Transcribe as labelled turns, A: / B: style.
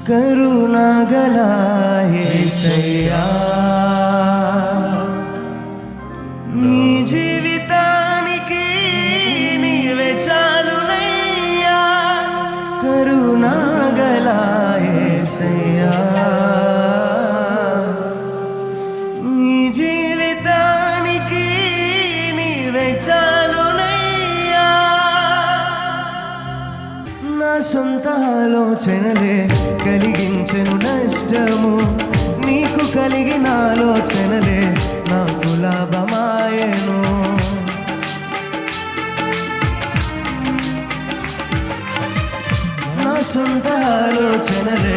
A: కరుణగల యేసయ్యా నీ జీవితానికి నీవే చాలునయ్యా కరుణగల యేసయ్యా నీ జీవితానికి నీవే చాలునయ్యా నా సొంత ఆలోచనలే కలిగించెను నష్టము నీకు కలిగిన ఆలోచనలే నాకు లాభమాయెను నా సొంత ఆలోచనలే